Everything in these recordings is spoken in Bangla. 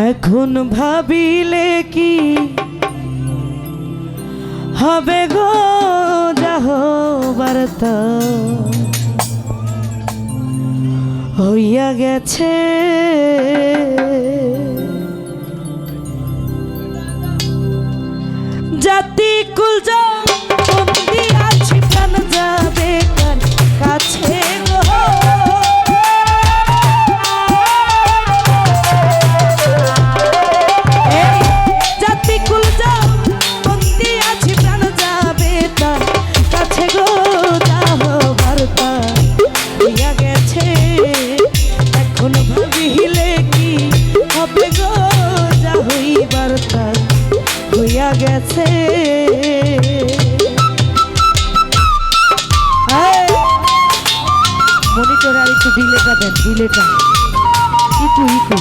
এখন ভাবিলে কি হবে গো যাহ বার্তা হইয়া গেছে জাতি কুলজা বন্দি আছি প্রাণ যাবে কার কাছে গো এই জাতি কুলজা বন্দি আছি প্রাণ যাবে তার কাছে গো যাহ বার্তা হইয়া গেছে এখন ভাবিলে কি হবে গো যা হইবার তা হইয়া গেছে। মনিটর আর একটু ডিলেটা দেন, ডিলেটা একটু একটু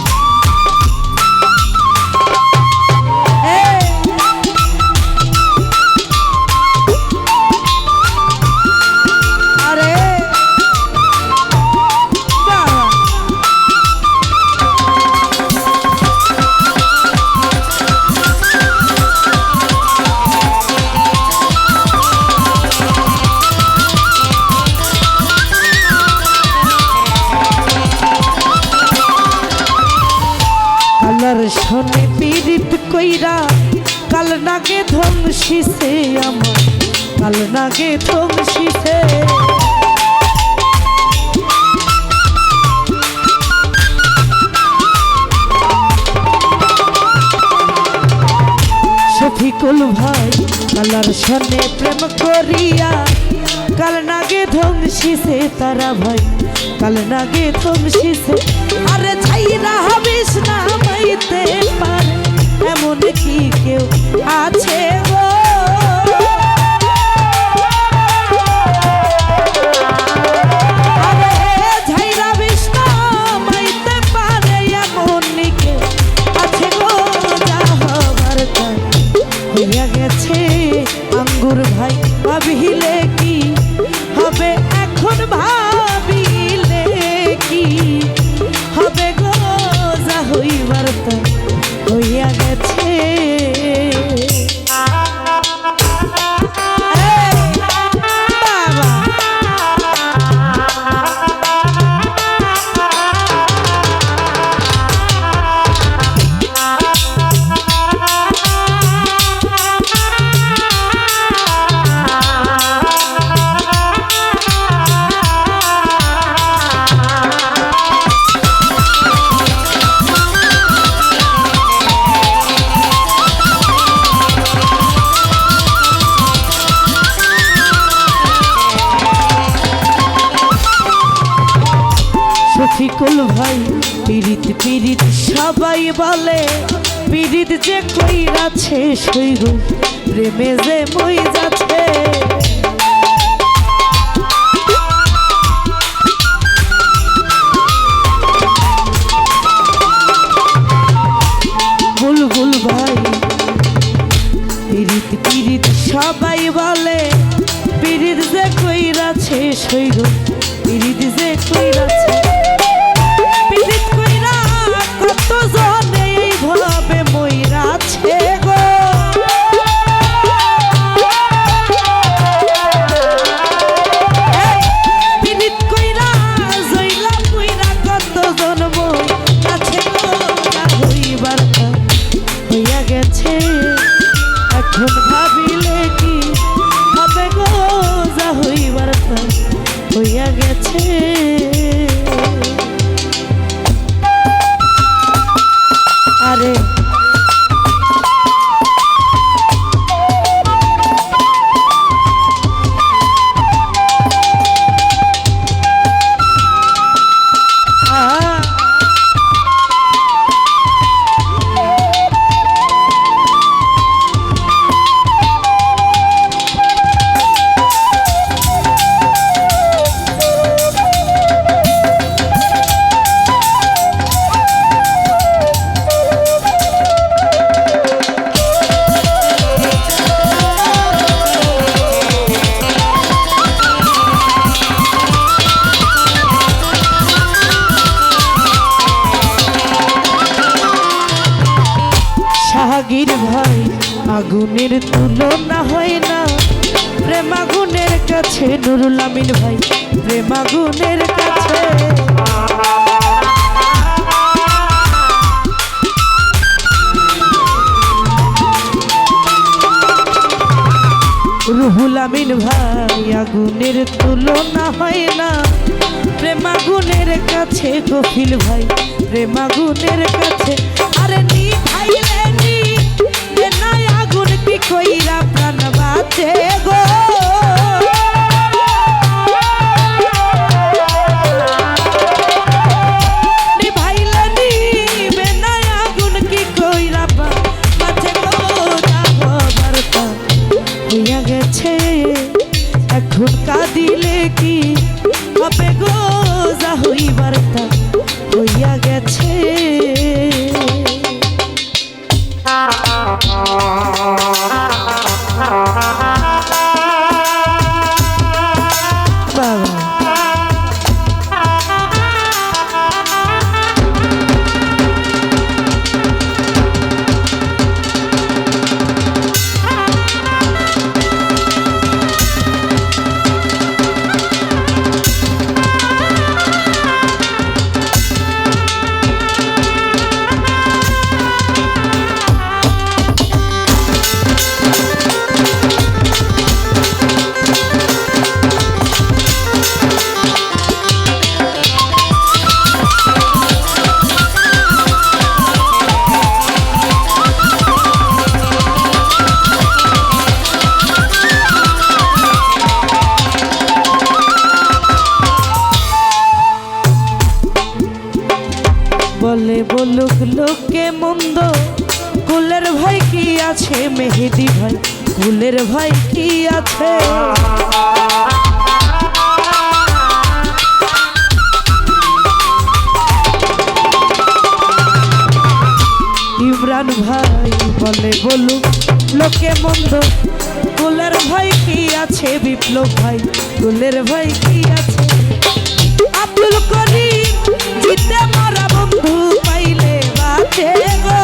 শোনে পীড়িত কইরা কাল নাগে ধ্বংসিছে আমার কাল নাগে ধ্বংসিছে শফিকুল ভাই কালার শোনে প্রেম করিয়া কাল নাগে ধ্বংসিছে তারা ভাই কাল নাগে ধ্বংসিছে আরে ছাইরা হবিস না মাইতে পারে এমন কি কেউ আছে গো আরে ছাইরা হবিস না মাইতে পারে এমন কি আছে গো যাহ বার্তা হইয়া গেছে আঙ্গুর ভাই ভাবিলে কি হবে এখন ভাবিলে কি হবে গো যা হইবার তা হইয়া গেছে। শফিকুল ভাই পীড়িত পীড়িত সবাই বলে পীড়িত যে কইরাছে সৈর প্রেমে যে মই যাচ্ছে বুলবুল ভাই পীড়িত পীড়িত সবাই বলে পীড়িত যে কইরাছে সৈর পীড়িত যে কইরাছে পীড়িত কইরা কত জনে এইভাবে মইরাছে গো জাহাঙ্গীর ভাই আগুনের তুলনা হয় না প্রেম আগুনের কাছে। নুরুল আমিন ভাই প্রেম আগুনের কাছে। রুহুল আমিন ভাই আগুনের তুলনা হয় না প্রেম আগুনের কাছে। কফিল ভাই প্রেম আগুনের কাছে। আরে নি ভাই রে নি নাই আগুন কি কইরা প্রাণ বাঁচে গো। নি ভাই রে নি নাই আগুন কি কইরা বাঁচে গো। যাবো বার্তা হইয়া গেছে এখন কাঁদিলে কি হবে গো। যা হইবার তা হইয়া গেছে। বলে বলুক লোকে মন্দ কুলের ভাই কি আছে। মেহেদি ভাই কুলের ভাই কি আছে। ইমরান ভাই বলে বলুক লোকে মন্দ কুলের ভাই কি আছে। বিপ্লব ভাই কুলের ভাই কি আছে। আব্দুল করিম জিতে মারা বন্ধু পাইলে বাঁচে গো।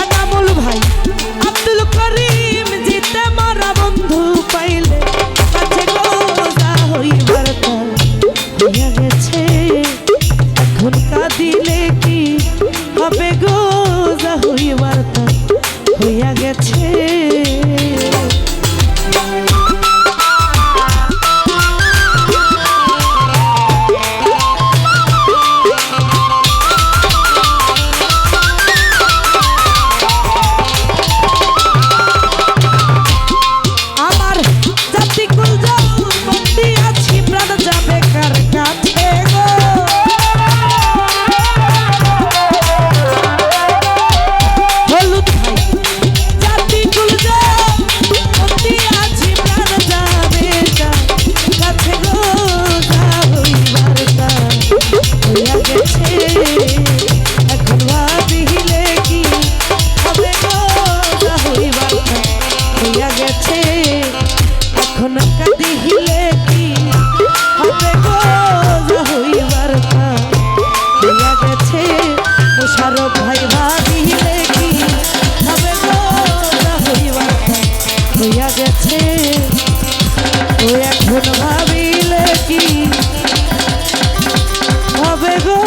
আনামুল ভাই আব্দুল করিম জিতে মারা বন্ধু পাইলে বাঁচে গো। যা হইবার তা হইয়া গেছে এখন কাঁদিলে কি হবে গো। যা হইবার তা হইয়া গেছে। এখন কাঁদিলে কি হবে গো। যা হইবার তা হইয়া গেছে। মোশারফ ভাই ভাবিলে কি হবে গো। যা হইবার তা হইয়া গেছে। ও এখন ভাবিলে কি হবে গো।